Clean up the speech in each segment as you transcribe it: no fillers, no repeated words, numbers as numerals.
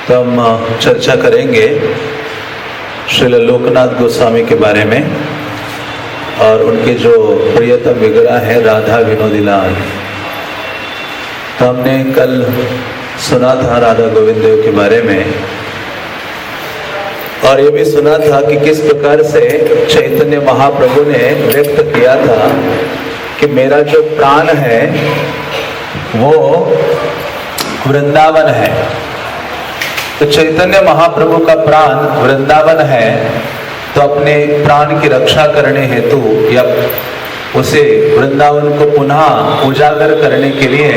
तो हम चर्चा करेंगे श्रील लोकनाथ गोस्वामी के बारे में और उनके जो प्रियतम विग्रह है राधा विनोदी लाल। तो हमने कल सुना था राधा गोविंद देव के बारे में और ये भी सुना था कि किस प्रकार से चैतन्य महाप्रभु ने व्यक्त किया था कि मेरा जो प्राण है वो वृंदावन है। तो चैतन्य महाप्रभु का प्राण वृंदावन है, तो अपने प्राण की रक्षा करने हेतु या उसे वृंदावन को पुनः उजागर करने के लिए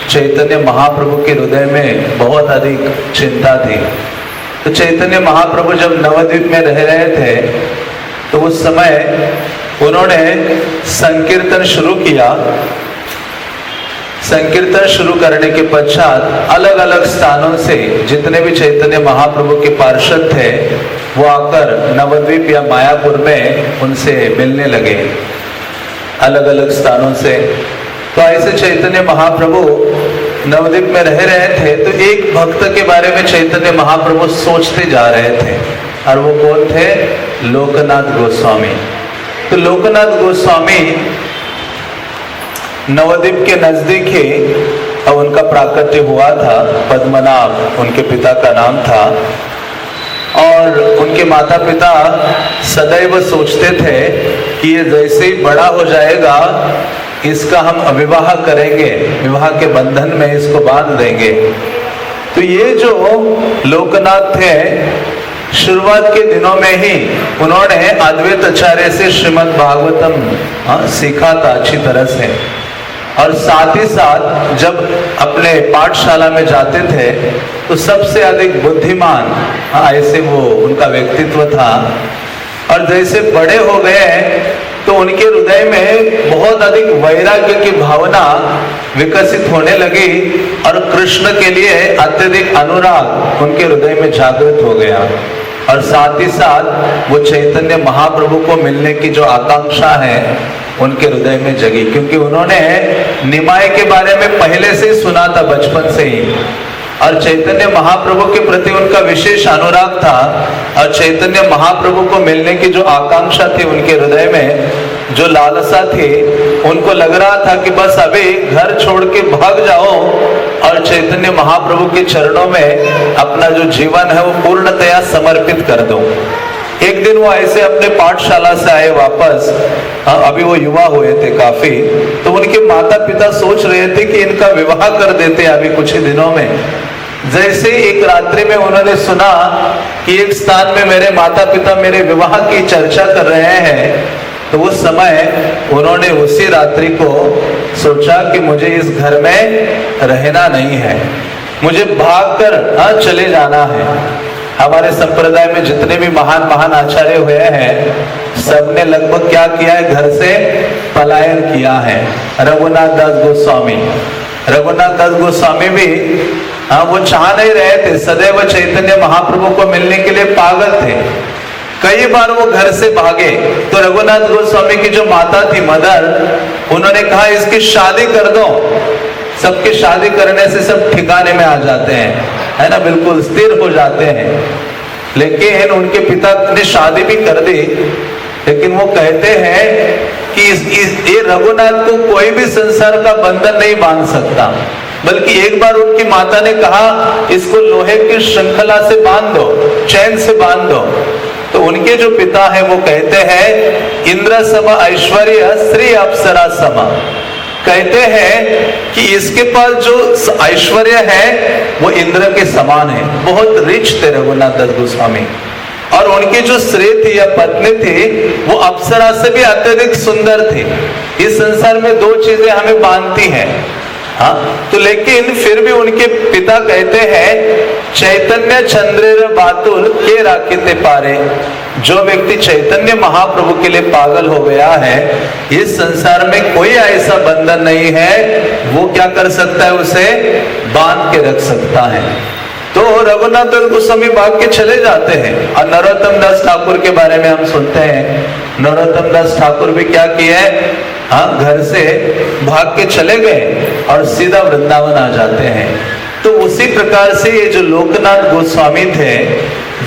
चैतन्य महाप्रभु के हृदय में बहुत अधिक चिंता थी। तो चैतन्य महाप्रभु जब नवद्वीप में रह रहे थे तो उस समय उन्होंने संकीर्तन शुरू किया। संकीर्तन शुरू करने के पश्चात अलग अलग स्थानों से जितने भी चैतन्य महाप्रभु के पार्षद थे वो आकर नवद्वीप या मायापुर में उनसे मिलने लगे अलग अलग स्थानों से। तो ऐसे चैतन्य महाप्रभु नवद्वीप में रह रहे थे तो एक भक्त के बारे में चैतन्य महाप्रभु सोचते जा रहे थे और वो कौन थे? लोकनाथ गोस्वामी। तो लोकनाथ गोस्वामी नवद्वीप के नजदीक ही और उनका प्राकट्य हुआ था। पद्मनाभ उनके पिता का नाम था और उनके माता पिता सदैव सोचते थे कि ये जैसे ही बड़ा हो जाएगा इसका हम विवाह करेंगे, विवाह के बंधन में इसको बांध देंगे। तो ये जो लोकनाथ थे शुरुआत के दिनों में ही उन्होंने अद्वैत आचार्य से श्रीमद् भागवतम सीखा था अच्छी तरह से। और साथ ही साथ जब अपने पाठशाला में जाते थे तो सबसे अधिक बुद्धिमान ऐसे वो उनका व्यक्तित्व था। और जैसे बड़े हो गए तो उनके हृदय में बहुत अधिक वैराग्य की भावना विकसित होने लगी और कृष्ण के लिए अत्यधिक अनुराग उनके हृदय में जागृत हो गया। और साथ ही साथ वो चैतन्य महाप्रभु को मिलने की जो आकांक्षा है उनके हृदय में जगी, क्योंकि उन्होंने निमाय के बारे में पहले से ही सुना था बचपन से ही और चैतन्य महाप्रभु के प्रति उनका विशेष अनुराग था। और चैतन्य महाप्रभु को मिलने की जो आकांक्षा थी उनके हृदय में, जो लालसा थी, उनको लग रहा था कि बस अभी घर छोड़ के भाग जाओ और चैतन्य महाप्रभु के चरणों में अपना जो जीवन है वो पूर्णतया समर्पित कर दो। एक दिन वो ऐसे अपने पाठशाला से आए वापस, अभी वो युवा हुए थे काफी, तो उनके माता पिता सोच रहे थे कि इनका विवाह कर देते अभी कुछ ही दिनों में। जैसे एक रात्रि में उन्होंने सुना कि एक स्थान में मेरे माता पिता मेरे विवाह की चर्चा कर रहे हैं, तो उस समय उन्होंने उसी रात्रि को सोचा कि मुझे इस घर में रहना नहीं है, मुझे भागकर चले जाना है। हमारे संप्रदाय में जितने भी महान महान आचार्य हुए हैं सबने लगभग क्या किया है? घर से पलायन किया है। रघुनाथ दास गोस्वामी, रघुनाथ दास गोस्वामी भी वो चाह नहीं रहे थे, सदैव चैतन्य महाप्रभु को मिलने के लिए पागल थे। कई बार वो घर से भागे तो रघुनाथ गोस्वामी की जो माता थी मदर, उन्होंने कहा इसकी शादी कर दो। सबके शादी करने से सब ठिकाने में आ जाते हैं, है ना, बिल्कुल स्थिर हो जाते हैं। लेकिन उनके पिता ने शादी भी कर दी, लेकिन वो कहते हैं कि ये रघुनाथ को कोई भी संसार का बंधन नहीं बांध सकता। बल्कि एक बार उनकी माता ने कहा इसको लोहे की श्रृंखला से बांध दो, चैन से बांध दो। तो उनके जो पिता है वो कहते हैं इंद्र सम ऐश्वर्य श्री अप्सरा समा, कहते हैं कि इसके पास जो ऐश्वर्य है वो इंद्र के समान है। बहुत रिच थे रघुनाथ दास गोस्वामी। और उनकी जो स्त्री थी या पत्नी थी वो अप्सरा से भी अत्यधिक सुंदर थी। इस संसार में दो चीजें हमें बांधती हैं, हाँ। तो लेकिन फिर भी उनके पिता कहते हैं चैतन्य चंद्रेर बातुल के राखते पारे, जो व्यक्ति चैतन्य महाप्रभु के लिए पागल हो गया है इस संसार में कोई ऐसा बंधन नहीं है वो क्या कर सकता है, उसे बांध के रख सकता है। तो रघुनाथ दास गोस्वामी भाग के चले जाते हैं। और नरोत्तम दास ठाकुर के बारे में हम सुनते हैं, नरोत्तम दास ठाकुर भी क्या किए, हाँ, घर से भाग के चले गए और सीधा वृंदावन आ जाते हैं। तो उसी प्रकार से ये जो लोकनाथ गोस्वामी थे,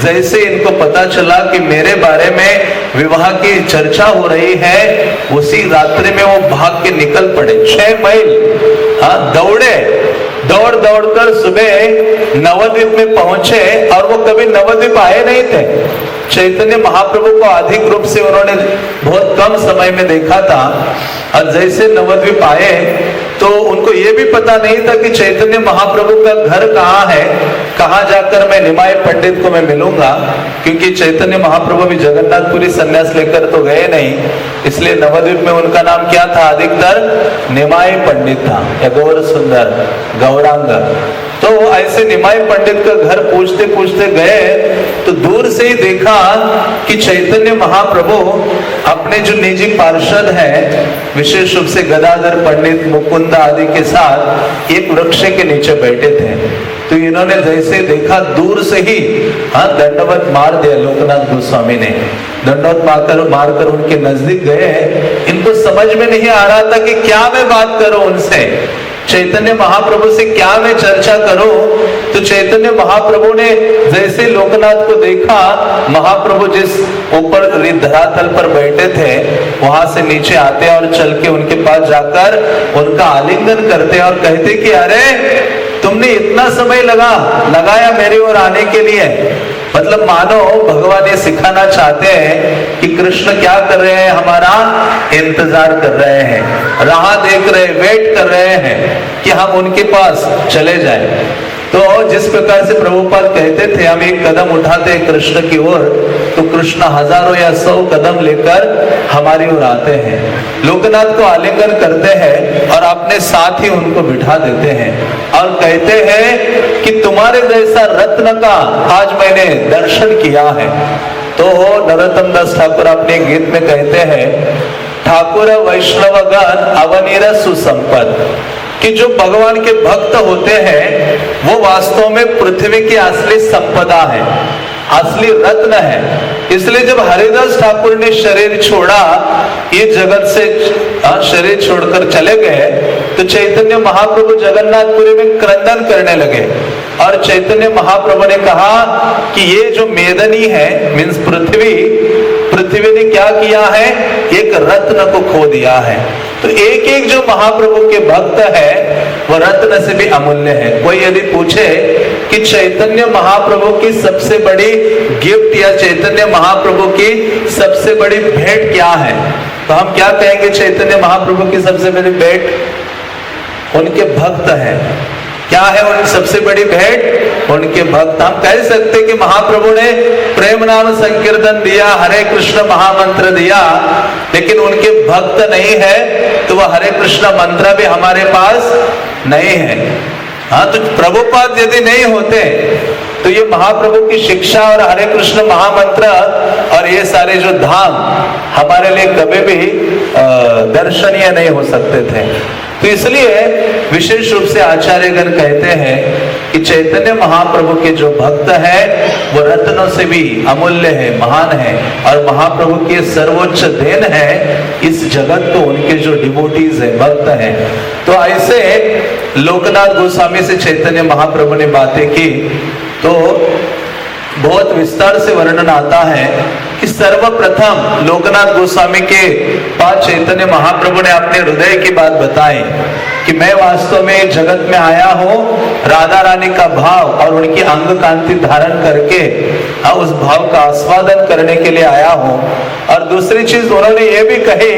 जैसे इनको पता चला कि मेरे बारे में विवाह की चर्चा हो रही है, उसी रात्रि में वो भाग के निकल पड़े। 6 मील दौड़े, दौड़ कर सुबह नवद्वीप में पहुंचे। और वो कभी नवद्वीप आए नहीं थे। चैतन्य महाप्रभु को अधिक रूप से उन्होंने बहुत कम समय में देखा था। और जैसे नवद्वीप आए तो उनको ये भी पता नहीं था कि चैतन्य महाप्रभु का घर कहाँ है, कहाँ जाकर मैं निमाय पंडित को मैं मिलूंगा, क्योंकि चैतन्य महाप्रभु भी जगन्नाथपुरी संन्यास लेकर तो गए नहीं, इसलिए नवद्वीप में उनका नाम क्या था, अधिकतर निमाय पंडित था या गौर सुंदर गौरांग। तो ऐसे निमाय पंडित का घर पूछते पूछते गए तो दूर से ही देखा कि चैतन्य महाप्रभु अपने जो निजी पार्षद हैं, विशेष रूप से गदाधर पंडित, मुकुंद आदि के साथ एक वृक्ष के नीचे बैठे थे। तो इन्होंने जैसे देखा दूर से ही दंडवत मार दिया। लोकनाथ गोस्वामी ने दंडवत मारकर उनके नजदीक गए। इनको समझ में नहीं आ रहा था कि क्या मैं बात करूं उनसे, चैतन्य महाप्रभु से क्या मैं चर्चा करूं। तो चैतन्य महाप्रभु ने जैसे लोकनाथ को देखा, महाप्रभु जिस ऊपर धरातल पर बैठे थे वहां से नीचे आते और चल के उनके पास जाकर उनका आलिंगन करते और कहते कि अरे तुमने इतना समय लगाया मेरी ओर आने के लिए। मतलब मानो भगवान ये सिखाना चाहते हैं कि कृष्ण क्या कर रहे हैं, हमारा इंतजार कर रहे हैं, राह देख रहे, वेट कर रहे हैं कि हम उनके पास चले जाएं। तो जिस प्रकार से प्रभुपाद कहते थे हम एक कदम उठाते हैं कृष्ण की ओर, तो कृष्ण हजारों या 100 कदम लेकर हमारी ओर आते हैं, लोकनाथ को आलिंगन करते हैं और अपने साथ ही उनको बिठा देते हैं और कहते हैं कि तुम्हारे जैसा रत्न का आज मैंने दर्शन किया है। तो नरोत्तम दास ठाकुर अपने गीत में कहते हैं, ठाकुर वैष्णवगण अवनीर सुसंपद, कि जो भगवान के भक्त होते हैं वो वास्तव में पृथ्वी की असली संपदा है, असली रत्न है। इसलिए जब हरिदास ठाकुर ने शरीर छोड़ा, ये जगत से शरीर छोड़कर चले गए, तो चैतन्य महाप्रभु जगन्नाथपुरी में क्रंदन करने लगे। और चैतन्य महाप्रभु ने कहा कि ये जो मेदनी है, मीन्स पृथ्वी ने क्या किया है, एक रत्न को खो दिया है। तो एक एक जो महाप्रभु के भक्त है वो रत्न से भी अमूल्य है। कोई यदि पूछे कि चैतन्य महाप्रभु की सबसे बड़ी गिफ्ट या चैतन्य महाप्रभु की सबसे बड़ी भेंट क्या है, तो हम क्या कहेंगे, चैतन्य महाप्रभु की सबसे बड़ी भेंट उनके भक्त है। क्या है उनकी सबसे बड़ी भेंट, उनके भक्त। हम कह सकते कि महाप्रभु ने प्रेम नाम संकीर्तन दिया, हरे कृष्ण महामंत्र दिया, लेकिन उनके भक्त नहीं है तो वह हरे कृष्ण मंत्र भी हमारे पास नहीं है। तो प्रभुपाद यदि नहीं होते तो ये महाप्रभु की शिक्षा और हरे कृष्ण महामंत्र और ये सारे जो धाम हमारे लिए कभी भी दर्शनीय नहीं हो सकते थे। तो इसलिए विशेष रूप से आचार्यगण कहते हैं कि चैतन्य महाप्रभु के जो भक्त है वो रत्नों से भी अमूल्य है, महान है, और महाप्रभु के सर्वोच्च देन है इस जगत को उनके जो डिवोटीज है, भक्त हैं। तो ऐसे लोकनाथ गोस्वामी से चैतन्य महाप्रभु ने बातें की तो बहुत विस्तार से वर्णन आता है कि सर्वप्रथम लोकनाथ गोस्वामी के पास चैतन्य महाप्रभु ने अपने हृदय की बात बताई कि मैं वास्तव में जगत में आया हूँ राधा रानी का भाव और उनकी अंग कांति धारण करके उस भाव का आस्वादन करने के लिए आया हूँ। और दूसरी चीज उन्होंने ये भी कही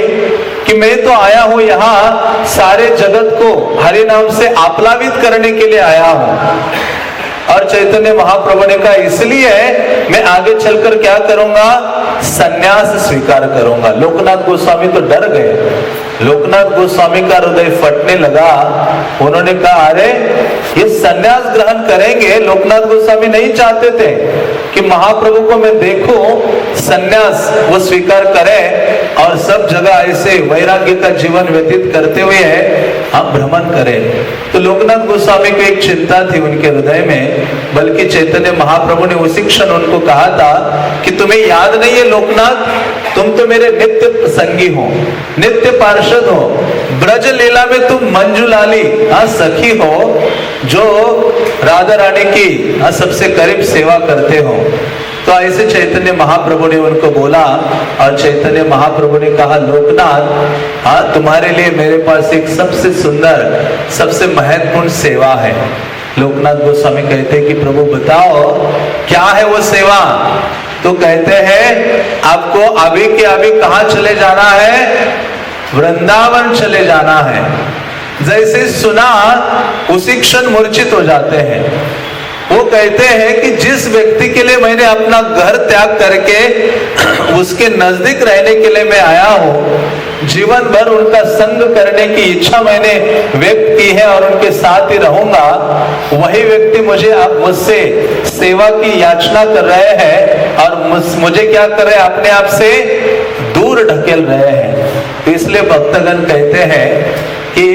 कि मैं तो आया हूँ यहाँ सारे जगत को हरि नाम से आप्लावित करने के लिए आया हूँ। और चैतन्य महाप्रभु ने कहा इसलिए मैं आगे चलकर क्या करूंगा, सन्यास स्वीकार करूंगा। लोकनाथ गोस्वामी तो डर गए, लोकनाथ गोस्वामी का हृदय फटने लगा। उन्होंने कहा अरे ये सन्यास ग्रहण करेंगे। लोकनाथ गोस्वामी नहीं चाहते थे कि महाप्रभु को मैं देखूं, सन्यास वो स्वीकार करें और सब जगह ऐसे वैराग्य का जीवन व्यतीत करते हुए हम भ्रमण करें। तो लोकनाथ गोस्वामी को एक चिंता थी उनके हृदय में, बल्कि चैतन्य महाप्रभु ने उसी क्षण उनको कहा था कि तुम्हें याद नहीं है लोकनाथ, तुम तो मेरे नित्य संगी हो, नित्य पार्षद हो, ब्रज लीला में तुम मंजुलाली सखी हो, जो राधा रानी की सबसे करीब सेवा करते हो। तो ऐसे चैतन्य महाप्रभु ने उनको बोला और चैतन्य महाप्रभु ने कहा, लोकनाथ, हाँ तुम्हारे लिए मेरे पास एक सबसे सुंदर सबसे महत्वपूर्ण सेवा है। लोकनाथ गोस्वामी कहते हैं कि प्रभु बताओ क्या है वो सेवा। तो कहते हैं आपको अभी के अभी कहाँ चले जाना है, वृंदावन चले जाना है। जैसे सुना उसी क्षण मूर्छित हो जाते हैं। वो कहते हैं कि जिस व्यक्ति के लिए मैंने अपना घर त्याग करके उसके नजदीक रहने के लिए मैं आया हूँ, जीवन भर उनका संग करने की इच्छा मैंने व्यक्त की है और उनके साथ ही रहूंगा, वही व्यक्ति मुझसे सेवा की याचना कर रहे हैं और मुझे क्या कर रहे हैं, अपने आप से दूर ढकेल रहे हैं। तो इसलिए भक्तगण कहते हैं कि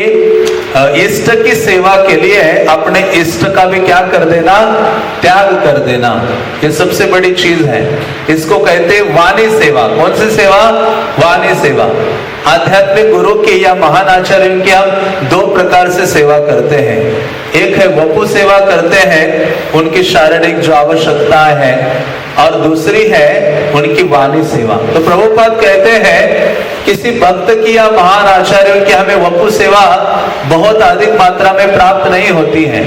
इष्ट की सेवा के लिए अपने इष्ट का भी क्या कर देना, त्याग कर देना। ये सबसे बड़ी चीज है। इसको कहते हैं वाणी सेवा। कौन सी सेवा? वाणी सेवा। आध्यात्मिक गुरु की या महान आचार्यों की हम दो प्रकार से सेवा करते हैं। एक है वपु सेवा करते हैं, उनकी शारीरिक जो आवश्यकताएं हैं, और दूसरी है उनकी वाणी सेवा। तो प्रभुपाद कहते हैं किसी भक्त की या महान आचार्यों की हमें वपु सेवा बहुत अधिक मात्रा में प्राप्त नहीं होती है,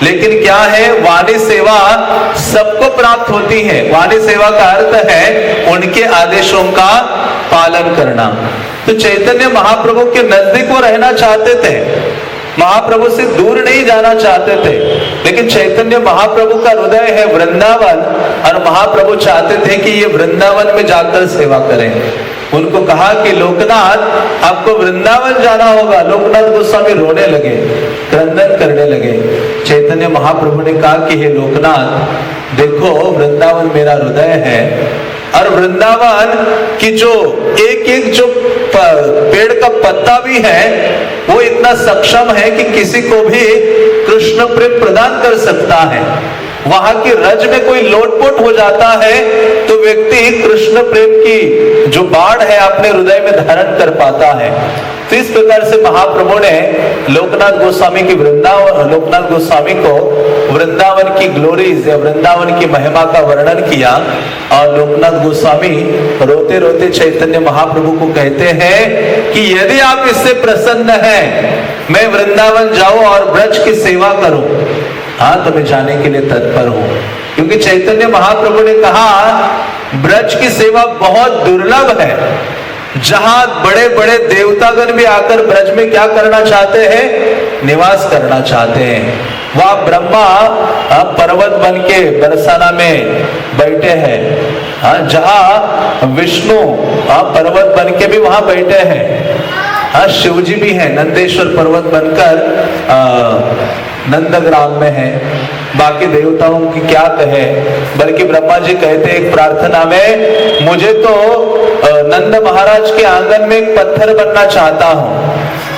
लेकिन क्या है, वाणी सेवा सबको प्राप्त होती है। वाणी सेवा का अर्थ है उनके आदेशों का पालन करना। तो चैतन्य महाप्रभु के नजदीक वो रहना चाहते थे, महाप्रभु से दूर नहीं जाना चाहते थे, लेकिन चैतन्य महाप्रभु का हृदय है वृंदावन और महाप्रभु चाहते थे कि ये वृंदावन में जाकर सेवा करें। उनको कहा कि लोकनाथ आपको वृंदावन जाना होगा। लोकनाथ गोस्वामी रोने लगे, क्रंदन करने लगे। चैतन्य महाप्रभु ने कहा कि हे लोकनाथ, देखो वृंदावन मेरा हृदय है और वृंदावन की जो एक एक जो पेड़ का पत्ता भी है वो इतना सक्षम है कि किसी को भी कृष्ण प्रेम प्रदान कर सकता है। वहां की रज में कोई लोटपोट हो जाता है तो व्यक्ति कृष्ण प्रेम की जो बाढ़ है अपने हृदय में धारण कर पाता है। तो इस प्रकार से महाप्रभु ने लोकनाथ गोस्वामी को वृंदावन की ग्लोरीज या वृंदावन की महिमा का वर्णन किया। और लोकनाथ गोस्वामी रोते रोते चैतन्य महाप्रभु को कहते हैं कि यदि आप इससे प्रसन्न हैं, मैं वृंदावन जाऊं और ब्रज की सेवा करूं, हाँ तो मैं जाने के लिए तत्पर हूं। क्योंकि चैतन्य महाप्रभु ने कहा ब्रज की सेवा बहुत दुर्लभ है, जहां बड़े बड़े देवतागण भी आकर ब्रज में क्या करना चाहते हैं, निवास करना चाहते हैं। वहां ब्रह्मा पर्वत बन के बरसाना में बैठे हैं, जहां विष्णु पर्वत बन के भी वहां बैठे हैं। शिव जी भी है, नंदेश्वर पर्वत बनकर नंदग्राम में है। बाकी देवताओं की क्या कहे, बल्कि ब्रह्मा जी कहते एक प्रार्थना में, मुझे तो नंद महाराज के आंगन में एक पत्थर बनना चाहता हूं,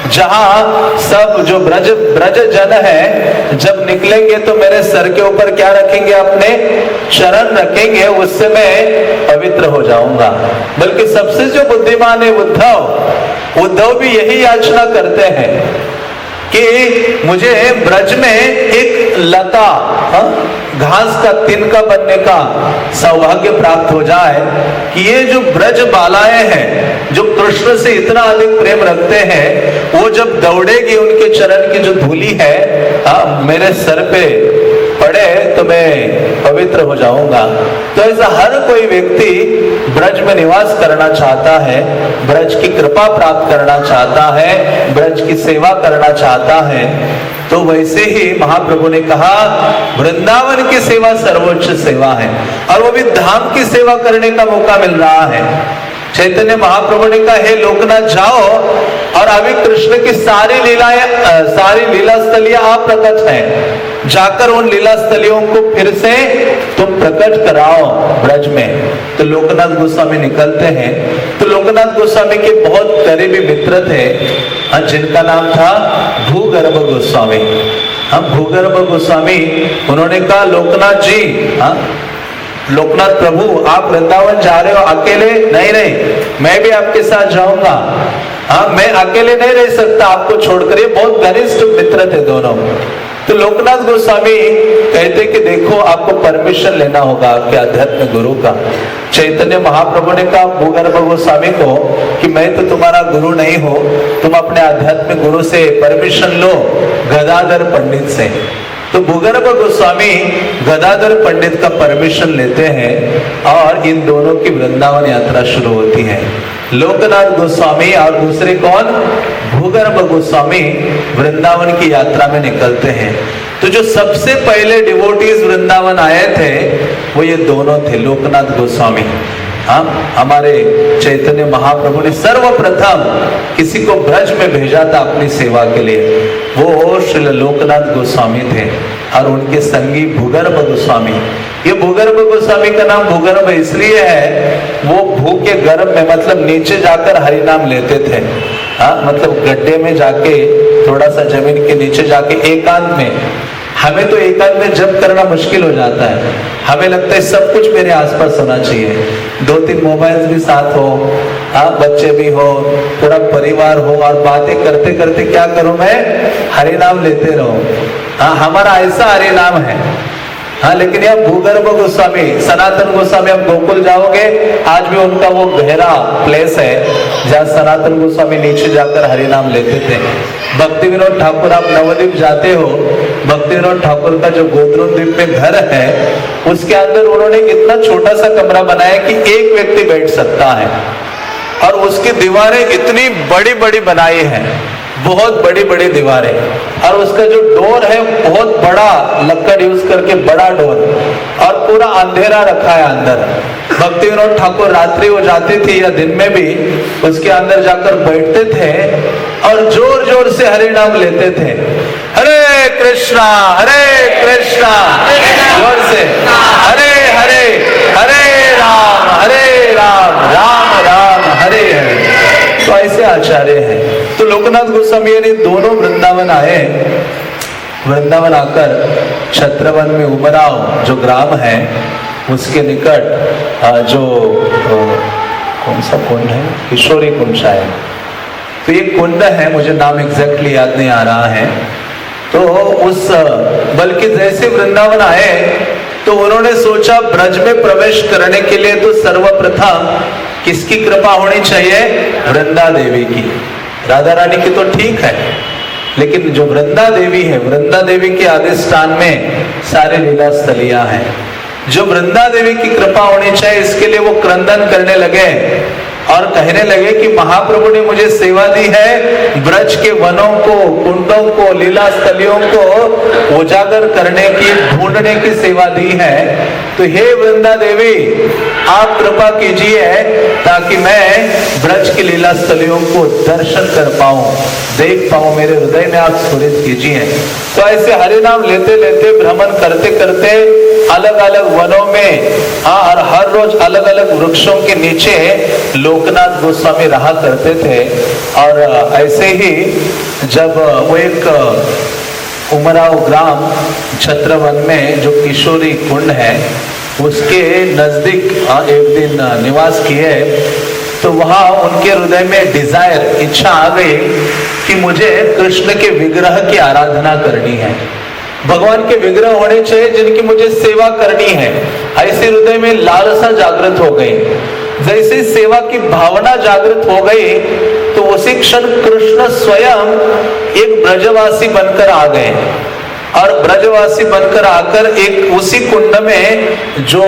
जहां सब जो ब्रज जन है जब निकलेंगे तो मेरे सर के ऊपर क्या रखेंगे, अपने चरण रखेंगे, उससे मैं पवित्र हो जाऊंगा। बल्कि सबसे जो बुद्धिमान है उद्धव भी यही याचना करते हैं कि मुझे ब्रज में एक लता, घास का तिनका बनने का सौभाग्य प्राप्त हो जाए, कि ये जो ब्रज बालाएं हैं जो कृष्ण से इतना अधिक प्रेम रखते हैं, वो जब दौड़ेगी उनके चरण की जो धूली है मेरे सर पे पड़े तो मैं पवित्र हो जाऊंगा। तो ऐसा हर कोई व्यक्ति ब्रज में निवास करना चाहता है, ब्रज की कृपा प्राप्त करना चाहता है, ब्रज की सेवा करना चाहता है। तो वैसे ही महाप्रभु ने कहा वृंदावन की सेवा सर्वोच्च सेवा है, और वो भी धाम की सेवा करने का मौका मिल रहा है। चैतन्य महाप्रभु ने कहा हे लोकनाथ जाओ और अभी कृष्ण की सारी लीला स्थलियां आप प्रकट हैं, जाकर उन लीला स्थलियों को फिर से तुम प्रकट कराओ ब्रज में। तो लोकनाथ गोस्वामी निकलते हैं। तो लोकनाथ गोस्वामी के बहुत करीबी मित्र थे, जिनका नाम था भूगर्भ गोस्वामी। भूगर्भ गोस्वामी उन्होंने कहा लोकनाथ जी, लोकनाथ प्रभु आप वृंदावन जा रहे हो अकेले? नहीं, मैं भी आपके साथ जाऊंगा। मैं अकेले नहीं रह सकता आपको छोड़कर। ये बहुत घनिष्ठ मित्र थे दोनों। तो लोकनाथ गोस्वामी कहते कि देखो आपको परमिशन लेना होगा आपके आध्यात्म गुरु का। चैतन्य महाप्रभु ने कहा भूगर्भ गोस्वामी को कि मैं तो तुम्हारा गुरु नहीं हूं, तुम अपने आध्यात्मिक गुरु से परमिशन लो, गदाधर पंडित से। तो भूगर्भ गोस्वामी गदाधर पंडित का परमिशन लेते हैं और इन दोनों की वृंदावन यात्रा शुरू होती है। लोकनाथ गोस्वामी और दूसरे कौन, भूगर्भ गोस्वामी वृंदावन की यात्रा में निकलते हैं। तो जो सबसे पहले डिवोटीज वृंदावन आए थे वो ये दोनों थे, लोकनाथ गोस्वामी। हमारे चैतन्य महाप्रभु ने सर्वप्रथम किसी को ब्रज में भेजा था अपनी सेवा के लिए, वो श्री लोकनाथ गोस्वामी थे और उनके संगी भूगर्भ गोस्वामी। ये भूगर्भ गोस्वामी का नाम भूगर्भ इसलिए है, वो भू के गर्भ में मतलब नीचे जाकर हरि नाम लेते थे। मतलब गड्ढे में जाके, थोड़ा सा जमीन के नीचे जाके एकांत में। हमें तो एकांत में जप करना मुश्किल हो जाता है, हमें लगता है सब कुछ मेरे आसपास होना चाहिए, 2-3 मोबाइल्स भी साथ हो, बच्चे भी हो, पूरा परिवार हो और बातें करते करते क्या करूं मैं, हरि नाम लेते रहो। हमारा ऐसा हरि नाम है। लेकिन यह भूगर्भ गोस्वामी, सनातन गोस्वामी, अब गोकुल जाओगे आज भी उनका वो गहरा प्लेस है जहाँ सनातन गोस्वामी नीचे जाकर हरि नाम लेते थे। भक्ति विनोद ठाकुर, आप नवद्वीप जाते हो, भक्ति विनोद ठाकुर का जो गोद्रुम द्वीप में घर है उसके अंदर उन्होंने इतना छोटा सा कमरा बनाया कि एक व्यक्ति बैठ सकता है और उसकी दीवारें इतनी बड़ी बड़ी बनाई हैं, बहुत बड़ी बड़ी दीवारें, और उसका जो डोर है बहुत बड़ा लक्कड़ यूज करके बड़ा डोर, और पूरा अंधेरा रखा है अंदर। भक्ति विनोद ठाकुर रात्रि वो जाते थे या दिन में भी उसके अंदर जाकर बैठते थे और जोर जोर से हरि नाम लेते थे, हरे कृष्णा जोर से, हरे हरे हरे राम राम राम हरे हरे। तो ऐसे आचार्य हैं। तो लोकनाथ गोस्वामी यानी दोनों वृंदावन आए। वृंदावन आकर छत्रवन में उमराव जो ग्राम है उसके निकट जो कौन सा कुंड है, किशोरी कुंड शायद, तो ये कुंड है, मुझे नाम एग्जैक्टली याद नहीं आ रहा है। तो उस बल्कि जैसे वृंदावन आए तो उन्होंने सोचा ब्रज में प्रवेश करने के लिए तो सर्वप्रथम किसकी कृपा होनी चाहिए, वृंदा देवी की। राधा रानी की तो ठीक है, लेकिन जो वृंदा देवी है, वृंदा देवी के अधिष्ठान में सारे लीला स्थलियां हैं। जो वृंदा देवी की कृपा होनी चाहिए इसके लिए वो क्रंदन करने लगे और कहने लगे कि महाप्रभु ने मुझे सेवा दी है, ब्रज के वनों को, कुंडों को, लीला स्थलियों को उजागर करने की, ढूंढने की सेवा दी है। तो हे वृंदा देवी आप कृपा कीजिए ताकि मैं ब्रज की लीला स्थलियों को दर्शन कर पाऊं, देख पाऊं, मेरे हृदय में आप स्फुरित कीजिए। तो ऐसे हरि नाम लेते लेते, भ्रमण करते करते अलग अलग वनों में, और हर रोज अलग अलग वृक्षों के नीचे लोकनाथ गोस्वामी रहा करते थे। और ऐसे ही जब वो एक उमराव ग्राम छत्रवन में जो किशोरी कुंड है उसके नजदीक एक दिन निवास किए, तो वहां उनके हृदय में डिजायर, इच्छा आ गई कि मुझे कृष्ण के विग्रह की आराधना करनी है, भगवान के विग्रह होने चाहिए जिनकी मुझे सेवा करनी है। ऐसे हृदय में लालसा जागृत हो गई। जैसे सेवा की भावना जागृत हो गई तो उसी क्षण कृष्ण स्वयं एक ब्रजवासी बनकर आ गए, और ब्रजवासी बनकर आकर एक उसी कुंड में जो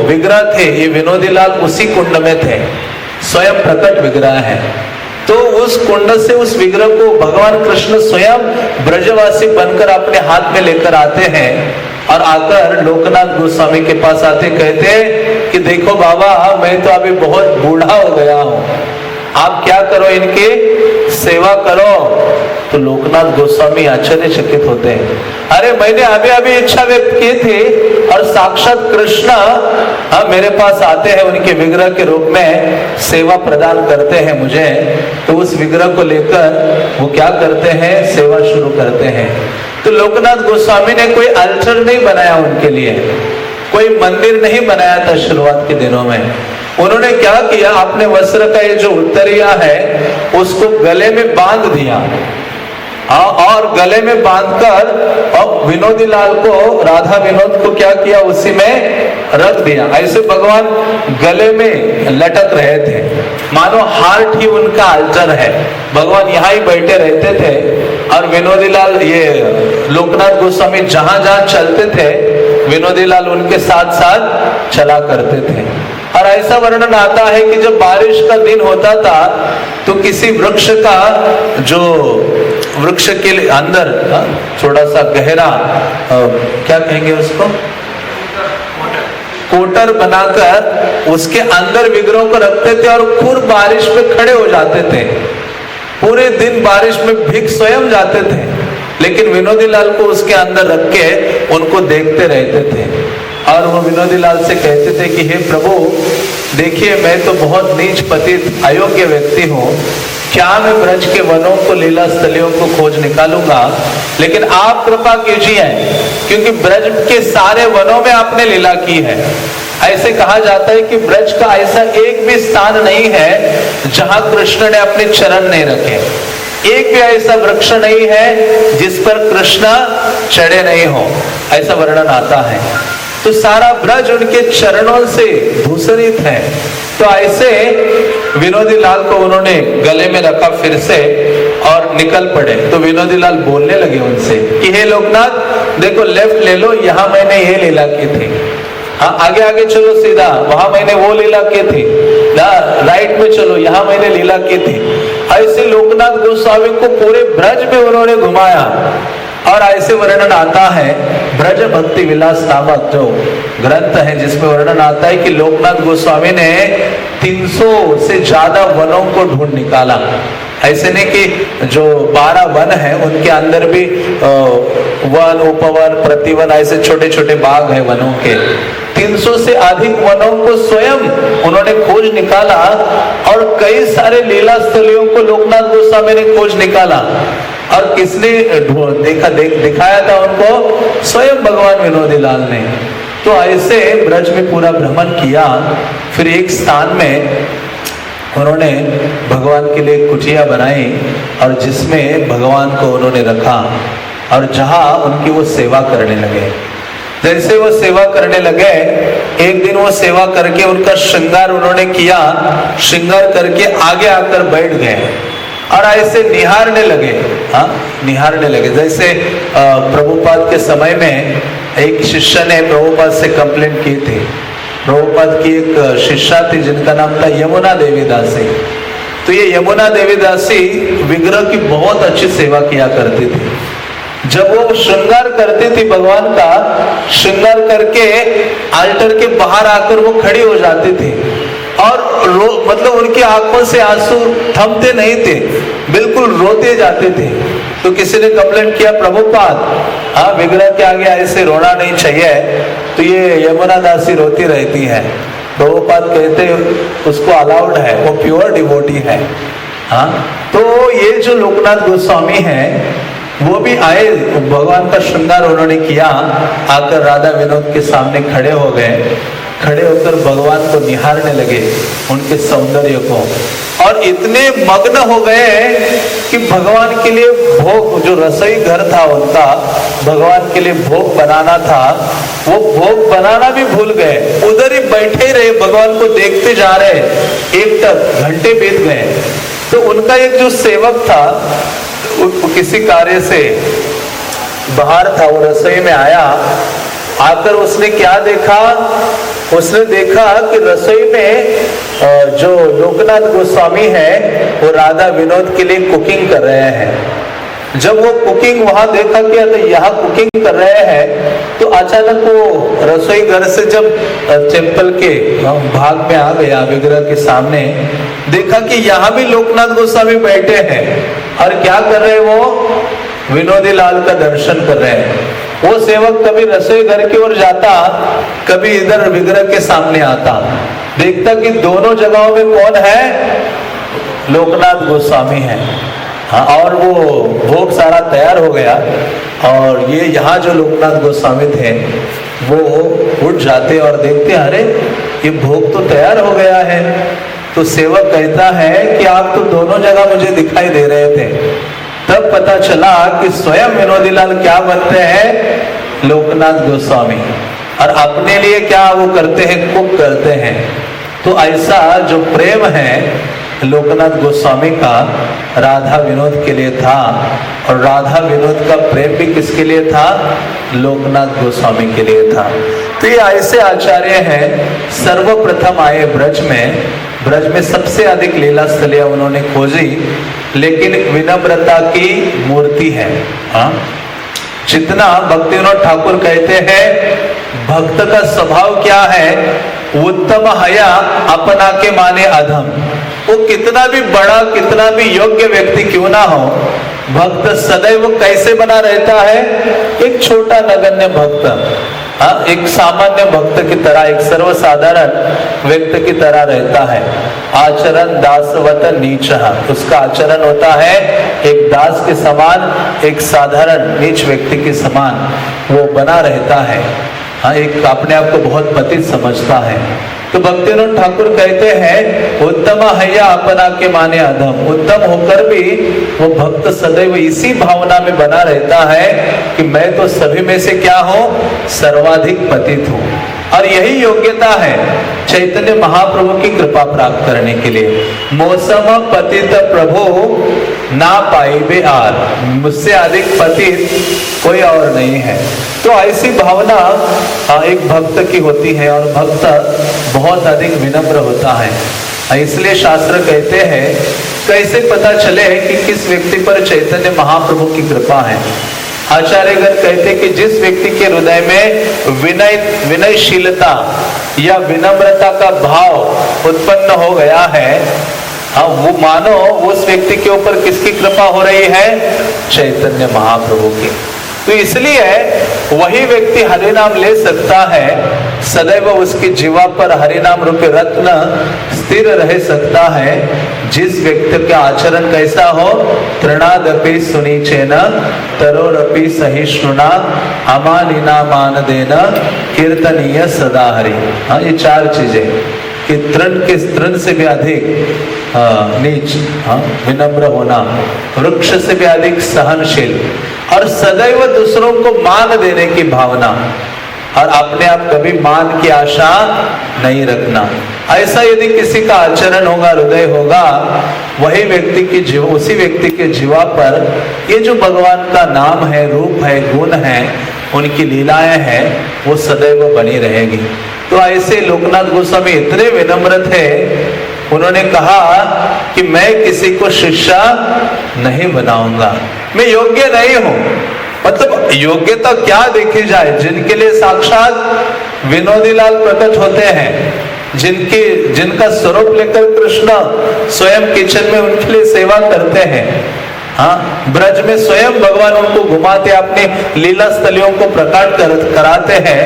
विग्रह थे, ये विनोदी लाल उसी कुंड में थे, स्वयं प्रकट विग्रह है। तो उस कुंड से उस विग्रह को भगवान कृष्ण स्वयं ब्रजवासी बनकर अपने हाथ में लेकर आते हैं और आकर लोकनाथ गोस्वामी के पास आते, कहते कि देखो बाबा मैं तो अभी बहुत बूढ़ा हो गया हूं, आप क्या करो, इनकी सेवा करो। तो लोकनाथ गोस्वामी आश्चर्यचकित होते हैं, अरे मैंने अभी अभी इच्छा व्यक्त की थी और साक्षात कृष्ण मेरे पास आते हैं, उनके विग्रह के रूप में सेवा प्रदान करते हैं मुझे। तो उस विग्रह को लेकर वो क्या करते हैं, सेवा शुरू करते हैं। तो लोकनाथ गोस्वामी ने कोई अल्टर नहीं बनाया उनके लिए, कोई मंदिर नहीं बनाया था शुरुआत के दिनों में। उन्होंने क्या किया, अपने वस्त्र का ये जो उत्तरिया है उसको गले में बांध दिया और गले में बांधकर और विनोदी लाल को, राधा विनोद को क्या किया, उसी में रख दिया। ऐसे भगवान गले में लटक रहे थे, मानो हार्ट ही उनका अल्टर है। भगवान यहाँ ही बैठे रहते थे और विनोदी लाल, ये लोकनाथ गोस्वामी जहां जहां चलते थे विनोदी लाल उनके साथ साथ चला करते थे। और ऐसा वर्णन आता है कि जब बारिश का दिन होता था तो किसी वृक्ष का, जो वृक्ष के अंदर थोड़ा सा गहरा, क्या कहेंगे उसको, कोटर बनाकर उसके अंदर विग्रहों को रखते थे और खुद बारिश में खड़े हो जाते थे। पूरे दिन बारिश में भीग स्वयं जाते थे, लेकिन विनोदी लाल को उसके अंदर रख के उनको देखते रहते थे। और वो विनोदी लाल से कहते थे कि हे प्रभु, देखिए मैं तो बहुत नीच पतित अयोग्य व्यक्ति हूँ, क्या मैं ब्रज के वनों को, लीला स्थलियों को खोज निकालूंगा, लेकिन आप कृपा कीजिए क्योंकि ब्रज के सारे वनों में आपने लीला की है। ऐसे कहा जाता है कि ब्रज का ऐसा एक भी स्थान नहीं है जहां कृष्ण ने अपने चरण नहीं रखे, एक भी ऐसा वृक्ष नहीं है जिस पर कृष्ण चढ़े नहीं हो, ऐसा वर्णन आता है। तो सारा ब्रज उनके चरणों से भूषित है। तो ऐसे विनोदी लाल को उन्होंने गले में रखा फिर से और निकल पड़े। तो विनोदी लाल बोलने लगे उनसे कि हे लोकनाथ, देखो लेफ्ट ले लो, यहाँ मैंने ये लीला की थी, हाँ आगे आगे चलो सीधा, वहां मैंने वो लीला की थी, राइट में चलो, यहाँ मैंने लीला की थी। ऐसे लोकनाथ गोस्वामी को पूरे ब्रज में उन्होंने घुमाया। और ऐसे वर्णन आता है, ब्रज भक्ति विलास नामक जो ग्रंथ है जिसमें वर्णन आता है कि लोकनाथ गोस्वामी ने 300 से ज्यादा वनों को ढूंढ निकाला। ऐसे नहीं कि जो 12 वन है उनके अंदर भी वन, उपवन, प्रतिवन, ऐसे छोटे छोटे बाग है वनों के। 300 से अधिक वनों को स्वयं उन्होंने खोज निकाला और कई सारे लीला स्थलियों को लोकनाथ गोस्वामी ने खोज निकाला। और किसने दिखाया था उनको? स्वयं भगवान विनोदी लाल ने। तो ऐसे ब्रज में पूरा भ्रमण किया। फिर एक स्थान में उन्होंने भगवान के लिए कुटिया बनाई और जिसमें भगवान को उन्होंने रखा और जहां उनकी वो सेवा करने लगे। जैसे वो सेवा करने लगे, एक दिन वो सेवा करके उनका श्रृंगार उन्होंने किया, श्रृंगार करके आगे आकर बैठ गए और ऐसे निहारने लगे। हाँ, निहारने लगे। जैसे प्रभुपाद के समय में एक शिष्य ने प्रभुपाद से कंप्लेंट की थी। प्रभुपाद की एक शिष्या थी जिनका नाम था यमुना देवी दासी। तो ये यमुना देवी दासी विग्रह की बहुत अच्छी सेवा किया करती थी। जब वो श्रृंगार करती थी भगवान का, श्रृंगार करके अल्टर के बाहर आकर वो खड़ी हो जाती थी और मतलब उनकी आंखों से आंसू थमते नहीं थे, बिल्कुल रोते जाते थे। तो किसी ने कंप्लेंट किया, प्रभुपाद हाँ विग्रह के आगे ऐसे रोना नहीं चाहिए, तो ये यमुना दासी रोती रहती है। प्रभुपाद कहते उसको अलाउड है, वो प्योर डिवोटी है। हाँ, तो ये जो लोकनाथ गोस्वामी हैं वो भी आए, भगवान का श्रृंगार उन्होंने किया, आकर राधा विनोद के सामने खड़े हो गए। खड़े होकर भगवान को निहारने लगे, उनके सौंदर्य को, और इतने मग्न हो गए कि भगवान के लिए भोग, जो रसोई घर था उनका, भगवान के लिए भोग बनाना था, वो भोग बनाना भी भूल गए। उधर ही बैठे ही रहे, भगवान को देखते जा रहे। एक तक घंटे बीत गए। तो उनका एक जो सेवक था किसी कार्य से बाहर था, वो रसोई में आया। आकर उसने क्या देखा? उसने देखा कि रसोई में जो लोकनाथ गोस्वामी है वो राधा विनोद के लिए कुकिंग कर रहे हैं। जब वो कुकिंग वहां देखा कि तो यहाँ कुकिंग कर रहे हैं, तो अचानक वो रसोई घर से जब टेम्पल के भाग में आ गया, विग्रह के सामने देखा कि यहाँ भी लोकनाथ गोस्वामी बैठे हैं और क्या कर रहे हैं? वो विनोदी लाल का दर्शन कर रहे हैं। वो सेवक कभी रसोई घर की ओर जाता, कभी इधर विग्रह के सामने आता, देखता कि दोनों जगहों में कौन है? लोकनाथ गोस्वामी है। हाँ, और वो भोग सारा तैयार हो गया और ये यहाँ जो लोकनाथ गोस्वामी थे वो उठ जाते और देखते, अरे ये भोग तो तैयार हो गया है। तो सेवक कहता है कि आप तो दोनों जगह मुझे दिखाई दे रहे थे, तब पता चला कि स्वयं विनोदीलाल क्या बनते हैं, लोकनाथ गोस्वामी, और अपने लिए क्या वो करते हैं, कुक करते हैं। तो ऐसा जो प्रेम है लोकनाथ गोस्वामी का राधा विनोद के लिए था, और राधा विनोद का प्रेम भी किसके लिए था, लोकनाथ गोस्वामी के लिए था। तो ये ऐसे आचार्य हैं, सर्वप्रथम आए ब्रज में सबसे अधिक लीला स्थलियां उन्होंने खोजी, लेकिन विनम्रता की मूर्ति है। हाँ, जितना भक्ति विनोद ठाकुर कहते हैं, भक्त का स्वभाव क्या है, उत्तम हया अपना के माने अधम। वो कितना भी बड़ा, कितना भी योग्य व्यक्ति क्यों ना हो, भक्त सदैव कैसे बना रहता है, एक छोटा नगण्य भक्त, हाँ, एक सामान्य भक्त की तरह, एक सर्वसाधारण व्यक्ति की तरह रहता है। आचरण दासवत नीच, उसका आचरण होता है एक दास के समान, एक साधारण नीच व्यक्ति के समान वो बना रहता है। हाँ, एक अपने आप को बहुत पतित समझता है। तो भक्ति विनोद ठाकुर कहते हैं, उत्तम हया अपना के माने अधम। उत्तम होकर भी वो भक्त सदैव इसी भावना में बना रहता है कि मैं तो सभी में से क्या हूं, सर्वाधिक पतित हूं। और यही योग्यता है चैतन्य महाप्रभु की कृपा प्राप्त करने के लिए। मौसम पतित प्रभु ना पाइबे आर, मुझसे अधिक पतित कोई और नहीं है। तो ऐसी भावना एक भक्त की होती है, और भक्त बहुत अधिक विनम्र होता है। इसलिए शास्त्र कहते हैं, कैसे पता चले कि किस व्यक्ति पर चैतन्य महाप्रभु की कृपा है। आचार्यगण कहते कि जिस व्यक्ति के हृदय में विनयशीलता या विनम्रता का भाव उत्पन्न हो गया है, हाँ, वो मानो उस व्यक्ति के ऊपर किसकी कृपा हो रही है, चैतन्य महाप्रभु की। तो इसलिए वही व्यक्ति हरि नाम ले सकता है, सदैव उसकी जीवा पर हरि नाम रूपी रत्न स्थिर रह सकता है, जिस व्यक्ति का आचरण कैसा हो, तृणादपि सुनीचेन तरोरपि सहिष्णुना अमानिना मान देना कीर्तनीय सदा हरि। हाँ, ये चार चीजें कि तृण से भी अधिक नीच, हाँ, विनम्र होना, वृक्ष से भी अधिक सहनशील, और सदैव दूसरों को मान देने की भावना, और अपने आप कभी मान की आशा नहीं रखना। ऐसा यदि किसी का आचरण होगा, हृदय होगा, वही व्यक्ति की जीव, उसी व्यक्ति के जीवा पर ये जो भगवान का नाम है, रूप है, गुण है, उनकी लीलाएं हैं, वो सदैव बनी रहेगी। तो ऐसे लोकनाथ गोस्वामी इतने विनम्र थे, उन्होंने कहा कि मैं किसी को शिष्य नहीं बनाऊंगा, मैं योग्य नहीं हूं। मतलब योग्यता क्या देखी जाए, जिनके लिए साक्षात विनोदीलाल प्रकट होते हैं, जिनका स्वरूप लेकर कृष्ण स्वयं किचन में उनके लिए सेवा करते हैं। हाँ, ब्रज में स्वयं भगवान उनको घुमाते, अपने लीला स्थलियों को प्रकट कराते हैं,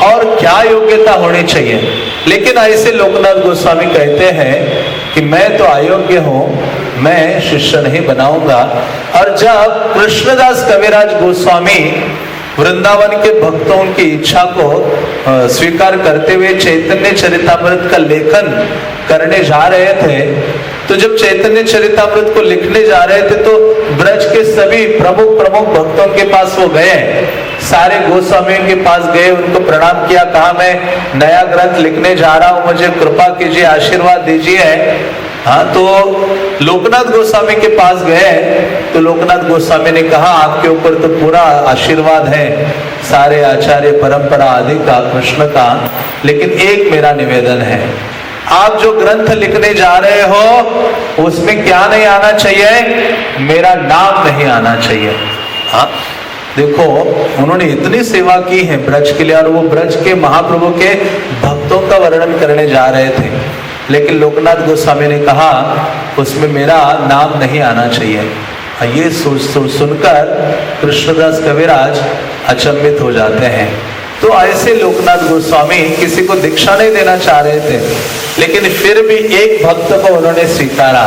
और क्या योग्यता होनी चाहिए। लेकिन ऐसे लोकनाथ गोस्वामी कहते हैं कि मैं तो अयोग्य हूं, मैं शिष्य नहीं बनाऊंगा। और जब कृष्णदास कविराज गोस्वामी वृंदावन के भक्तों की इच्छा को स्वीकार करते हुए चैतन्य चरितामृत का लेखन करने जा रहे थे, तो जब चैतन्य चरितामृत को लिखने जा रहे थे, तो ब्रज के सभी प्रमुख भक्तों के पास वो गए, सारे गोस्वामियों के पास गए, उनको प्रणाम किया, कहा मैं नया ग्रंथ लिखने जा रहा हूं, मुझे कृपा कीजिए, आशीर्वाद दीजिए। हाँ, तो लोकनाथ गोस्वामी के पास गए, तो लोकनाथ गोस्वामी ने कहा आपके ऊपर तो पूरा आशीर्वाद है, सारे आचार्य परंपरा आदि का, कृष्ण का, लेकिन एक मेरा निवेदन है, आप जो ग्रंथ लिखने जा रहे हो उसमें क्या नहीं आना चाहिए, मेरा नाम नहीं आना चाहिए। हाँ, देखो उन्होंने इतनी सेवा की है ब्रज के लिए, और वो ब्रज के महाप्रभु के भक्तों का वर्णन करने जा रहे थे, लेकिन लोकनाथ गोस्वामी ने कहा उसमें मेरा नाम नहीं आना चाहिए। ये सुनकर कृष्णदास कविराज अचंभित हो जाते हैं। तो ऐसे लोकनाथ गोस्वामी किसी को दीक्षा नहीं देना चाह रहे थे, लेकिन फिर भी एक भक्त को उन्होंने स्वीकारा।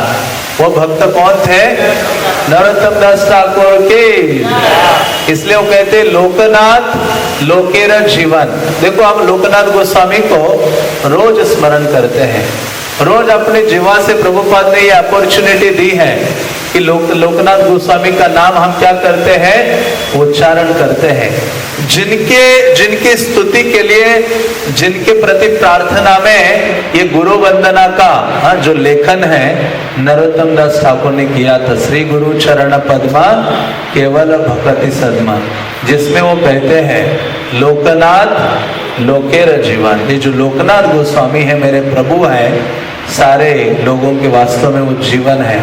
वो भक्त कौन थे? नरोत्तम दास ठाकुर के। इसलिए वो कहते लोकनाथ लोकेर जीवन। देखो हम लोकनाथ गोस्वामी को रोज स्मरण करते हैं, रोज अपने जीवन से प्रभुपाद ने ये अपॉर्चुनिटी दी है कि लोकनाथ गोस्वामी का नाम हम क्या करते हैं, उच्चारण करते हैं। जिनकी स्तुति के लिए, जिनके प्रति प्रार्थना में ये गुरु वंदना का जो लेखन है नरोत्तम दास ठाकुर ने किया था, श्री गुरु चरण पद्मा केवल भक्ति सदमा, जिसमें वो कहते हैं लोकनाथ लोकेर जीवन। ये जो लोकनाथ गोस्वामी है मेरे प्रभु हैं, सारे लोगों के वास्तव में वो जीवन है।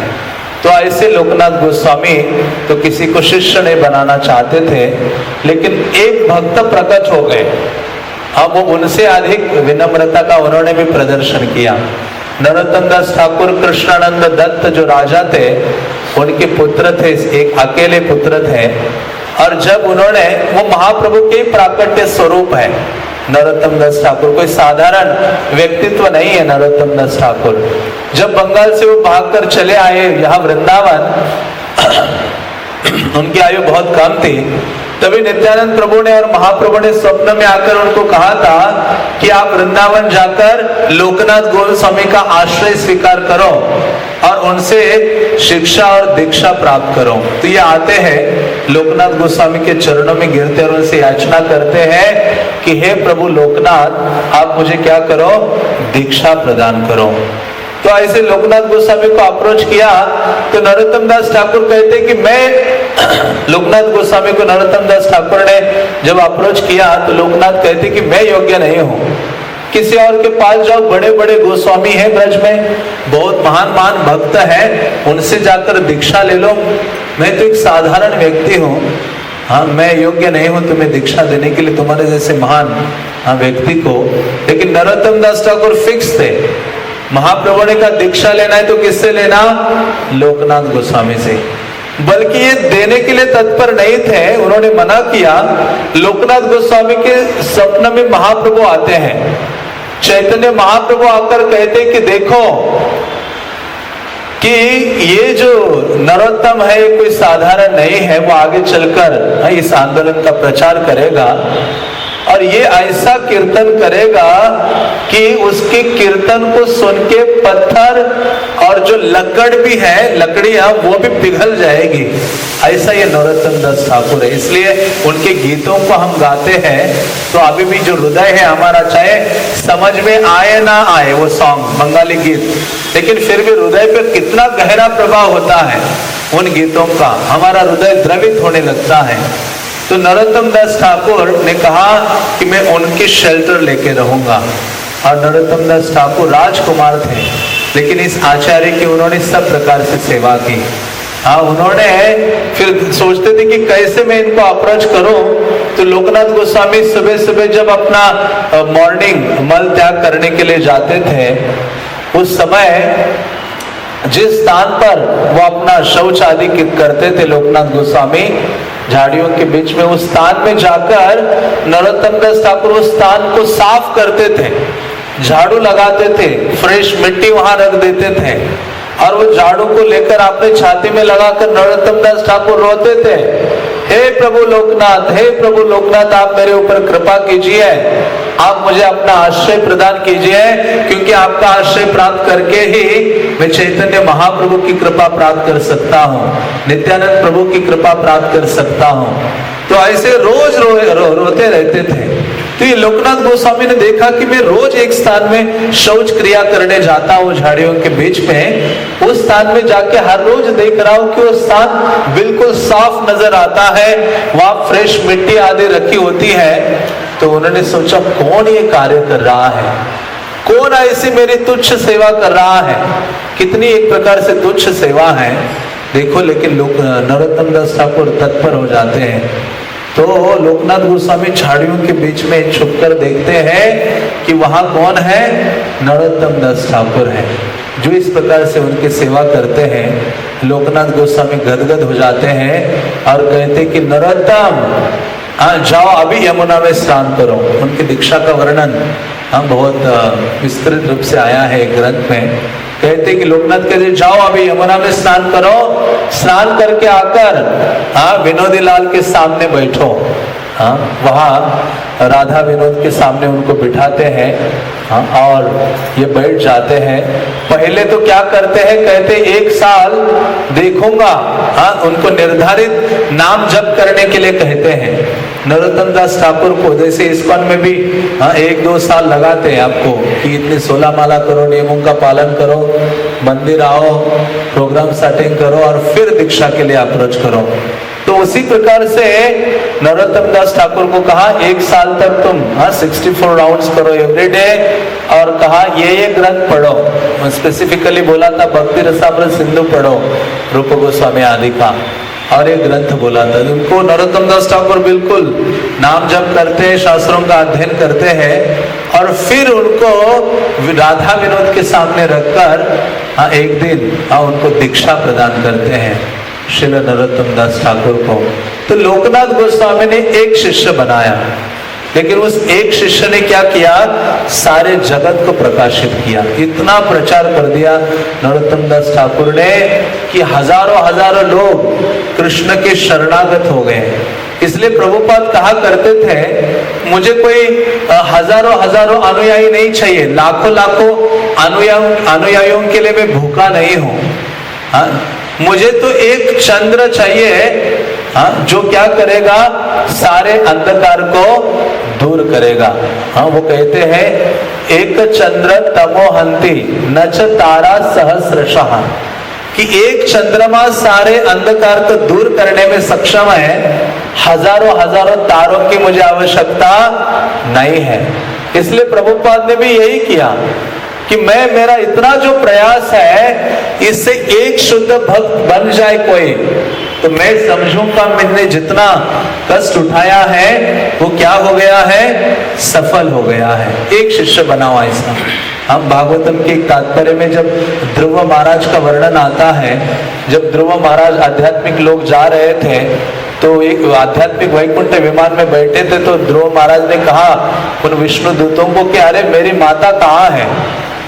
तो ऐसे लोकनाथ गोस्वामी तो किसी को शिष्य नहीं बनाना चाहते थे, लेकिन एक भक्त प्रकट हो गए। अब वो उनसे अधिक विनम्रता का उन्होंने भी प्रदर्शन किया। नरोत्तम दास ठाकुर कृष्णानंद दत्त जो राजा थे, उनके पुत्र थे, एक अकेले पुत्र थे। और जब उन्होंने, वो महाप्रभु के प्राकट्य स्वरूप है नरोत्तम दास ठाकुर, कोई साधारण व्यक्तित्व नहीं है नरोत्तम दास ठाकुर। जब बंगाल से वो भागकर चले आए यहाँ वृंदावन, उनकी आयु बहुत कम थी, तभी नित्यानंद प्रभु ने और महाप्रभु ने स्वप्न में आकर उनको कहा था कि आप वृंदावन जाकर लोकनाथ गोस्वामी का आश्रय स्वीकार करो और उनसे शिक्षा और दीक्षा प्राप्त करो। तो ये आते हैं लोकनाथ गोस्वामी के चरणों में गिरते और उनसे याचना करते हैं कि हे प्रभु लोकनाथ, आप मुझे क्या करो, दीक्षा प्रदान करो। तो ऐसे लोकनाथ गोस्वामी को अप्रोच किया तो नरोत्तम दास ठाकुर कहते कि मैं, लोकनाथ गोस्वामी को नरोत्तम दास ठाकुर ने जब अप्रोच किया तो लोकनाथ कहते कि मैं योग्य नहीं हूँ, किसी और के पास जाओ, बड़े बड़े गोस्वामी हैं ब्रज में, बहुत महान महान भक्त हैं, उनसे जाकर दीक्षा ले लो। मैं तो एक साधारण व्यक्ति हूँ, हाँ मैं योग्य नहीं हूँ तुम्हें दीक्षा देने के लिए, तुम्हारे जैसे महान व्यक्ति को। लेकिन नरोत्तम दास ठाकुर फिक्स थे, महाप्रभु ने कहा दीक्षा लेना है तो किससे लेना, लोकनाथ गोस्वामी से। बल्कि ये देने के लिए तत्पर नहीं थे, उन्होंने मना किया। लोकनाथ गोस्वामी के स्वप्न में महाप्रभु आते हैं, चैतन्य महाप्रभु आकर कहते कि देखो कि ये जो नरोत्तम है ये कोई साधारण नहीं है, वो आगे चलकर इस आंदोलन का प्रचार करेगा और ये ऐसा कीर्तन करेगा कि उसके कीर्तन को सुन के पत्थर और जो लकड़ भी है, लकड़ियां, वो भी पिघल जाएगी। ऐसा ये नरोत्तम दास ठाकुर है। इसलिए उनके गीतों को हम गाते हैं तो अभी भी जो हृदय है हमारा, चाहे समझ में आए ना आए वो सॉन्ग, बंगाली गीत, लेकिन फिर भी हृदय पे कितना गहरा प्रभाव होता है उन गीतों का, हमारा हृदय द्रवित होने लगता है। तो नरोत्तम दास ठाकुर ने कहा कि मैं उनकी शेल्टर लेके रहूंगा। और नरोत्तम दास ठाकुर राजकुमार थे, लेकिन इस आचार्य की उन्होंने सब प्रकार से सेवा की। हाँ, उन्होंने फिर सोचते थे कि कैसे मैं इनको अप्रोच करूं। तो लोकनाथ गोस्वामी सुबह सुबह जब अपना मॉर्निंग मल त्याग करने के लिए जाते थे, उस समय जिस स्थान पर वो अपना शौच आदि करते थे लोकनाथ गोस्वामी, झाड़ियों के बीच में, उस स्थान में जाकर नरोत्तम दास ठाकुर उस स्थान को साफ करते थे, झाड़ू लगाते थे, फ्रेश मिट्टी वहां रख देते थे और वो झाड़ू को लेकर अपने छाती में लगाकर नरोत्तम दास ठाकुर रोते थे, हे प्रभु लोकनाथ, हे प्रभु लोकनाथ, आप मेरे ऊपर कृपा कीजिए, आप मुझे अपना आश्रय प्रदान कीजिए, क्योंकि आपका आश्रय प्राप्त करके ही मैं चैतन्य महाप्रभु की कृपा प्राप्त कर सकता हूँ, नित्यानंद प्रभु की कृपा प्राप्त कर सकता हूँ। तो ऐसे रोज रोते रहते थे। तो ये लोकनाथ गोस्वामी ने देखा कि मैं रोज एक स्थान में शौच क्रिया करने जाता हूँ झाड़ियों के बीच में, उस स्थान में जाके हर रोज देख रहा हूँ कि वो स्थान बिल्कुल साफ नजर आता है, वहां फ्रेश मिट्टी आदि रखी होती है। तो उन्होंने सोचा कौन ये कार्य कर रहा है, कौन ऐसी मेरी तुच्छ सेवा कर रहा है। कितनी एक प्रकार से तुच्छ सेवा है देखो। लेकिन लोग नरोत्तम दास ठाकुर तत्पर हो जाते हैं। तो लोकनाथ गोस्वामी झाड़ियों के बीच में छुपकर देखते हैं कि वहां कौन है, नरोत्तम दास ठाकुर है, जो इस प्रकार से उनकी सेवा करते हैं। लोकनाथ गोस्वामी गदगद हो जाते हैं और कहते कि नरोत्तम, हाँ जाओ अभी यमुना में स्नान करो। उनकी दीक्षा का वर्णन बहुत विस्तृत रूप से आया है ग्रंथ में। कहते कि लोकनाथ कहते जाओ अभी यमुना में स्नान करो, स्नान करके आकर हाँ विनोदी लाल के सामने बैठो। हाँ, वहाँ राधा विनोद के सामने उनको बिठाते हैं। हाँ, और ये बैठ जाते हैं। पहले तो क्या करते हैं, कहते 1 साल देखूंगा। हाँ, उनको निर्धारित नाम जप करने के लिए कहते हैं। नरोत्तम दास ठाकुर को जैसे इस्कॉन में भी 1-2 साल लगाते हैं आपको कि इतनी 16 माला करो, नियमों का पालन करो, मंदिर आओ, प्रोग्राम सेटिंग करो और फिर दीक्षा के लिए अप्रोच करो। तो उसी प्रकार से नरोत्तम दास ठाकुर को कहा 1 साल तक तुम 64 राउंड्स करो एवरीडे, और कहा ये ग्रंथ पढ़ो। स्पेसिफिकली बोला था भक्ति रसामृत सिंधु पढ़ो, रूप गोस्वामी आदि का, और एक ग्रंथ बोला था। उनको नरोत्तम दास ठाकुर बिल्कुल नाम जप करते हैं, शास्त्रों का अध्ययन करते हैं, और फिर उनको राधा विनोद के सामने रखकर एक दिन उनको दीक्षा प्रदान करते हैं, श्रील नरोत्तम दास ठाकुर को। तो लोकनाथ गोस्वामी ने एक शिष्य बनाया, लेकिन उस एक शिष्य ने क्या किया, सारे जगत को प्रकाशित किया। इतना प्रचार कर दिया नरोत्तम दास ठाकुर ने कि हजारों लोग कृष्ण के शरणागत हो गए। इसलिए प्रभुपाद कहा करते थे, मुझे कोई हजारों अनुयायी नहीं चाहिए, लाखों अनुयायियों के लिए मैं भूखा नहीं हूं। हाँ, मुझे तो एक चंद्र चाहिए, हाँ, जो क्या करेगा, सारे अंधकार को दूर करेगा। हाँ, वो कहते हैं एक चंद्र तमोहंति नच तारा सहस्रशः, कि एक चंद्रमा सारे अंधकार को दूर करने में सक्षम है, हजारों तारों की मुझे आवश्यकता नहीं है। इसलिए प्रभुपाद ने भी यही किया कि मेरा इतना जो प्रयास है, इससे एक शुद्ध भक्त बन जाए कोई, तो मैं समझूंगा मैंने जितना कष्ट उठाया है वो क्या हो गया है, सफल हो गया है। एक शिष्य बनाओ ऐसा। हम भागवतम के तात्पर्य में जब ध्रुव महाराज का वर्णन आता है, जब ध्रुव महाराज आध्यात्मिक लोग जा रहे थे, तो एक आध्यात्मिक वैकुंठ विमान में बैठे थे, तो ध्रुव महाराज ने कहा उन विष्णु दूतों को कि अरे मेरी माता कहाँ है।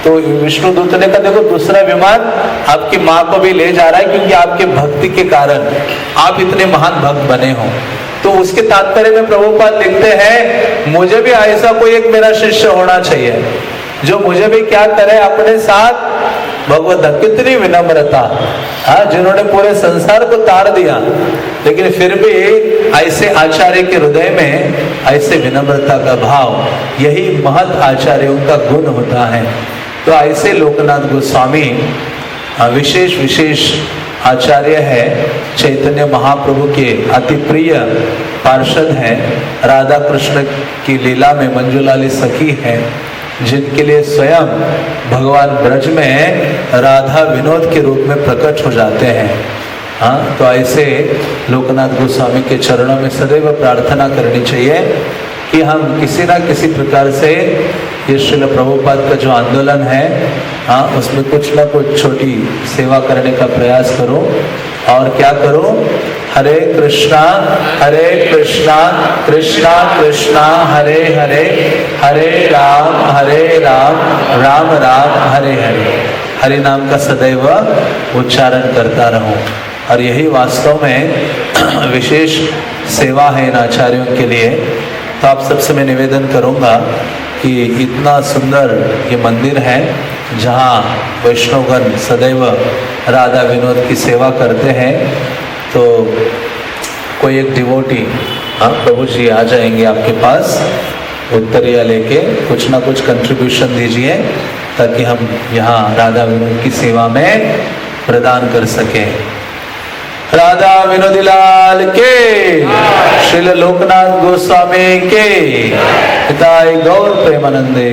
तो विष्णु दूत ने कहा देखो दूसरा विमान आपकी माँ को भी ले जा रहा है, क्योंकि आपके भक्ति के कारण आप इतने महान भक्त बने हो। तो उसके तात्पर्य में प्रभुपाद लिखते हैं, मुझे भी ऐसा कोई एक मेरा शिष्य होना चाहिए जो मुझे भी क्या करे, अपने साथ भगवत कितनी विनम्रता, हाँ, जिन्होंने पूरे संसार को तार दिया, लेकिन फिर भी ऐसे आचार्य के हृदय में ऐसे विनम्रता का भाव, यही महत आचार्यों का गुण होता है। तो ऐसे लोकनाथ गोस्वामी विशेष आचार्य है, चैतन्य महाप्रभु के अति प्रिय पार्षद हैं, राधा कृष्ण की लीला में मंजुलाली सखी है, जिनके लिए स्वयं भगवान ब्रज में राधा विनोद के रूप में प्रकट हो जाते हैं। हाँ, तो ऐसे लोकनाथ गोस्वामी के चरणों में सदैव प्रार्थना करनी चाहिए कि हम किसी ना किसी प्रकार से ये श्रील प्रभुपाद का जो आंदोलन है, हाँ, उसमें कुछ ना कुछ छोटी सेवा करने का प्रयास करो। और क्या करो, हरे कृष्णा कृष्णा कृष्णा हरे हरे, हरे राम राम राम हरे हरे। हरि नाम का सदैव उच्चारण करता रहूं। और यही वास्तव में विशेष सेवा है इन आचार्यों के लिए। तो आप सबसे मैं निवेदन करूंगा कि इतना सुंदर ये मंदिर है, जहाँ वैष्णवगण सदैव राधा विनोद की सेवा करते हैं। तो कोई एक डिवोटी, हाँ, प्रभु जी आ जाएंगे आपके पास उत्तरिया लेके, कुछ ना कुछ कंट्रीब्यूशन दीजिए ताकि हम यहाँ राधा विनोद की सेवा में प्रदान कर सकें। राधा विनोदी लाल के, श्रील लोकनाथ गोस्वामी के, पिताई गौर प्रेमानंदे।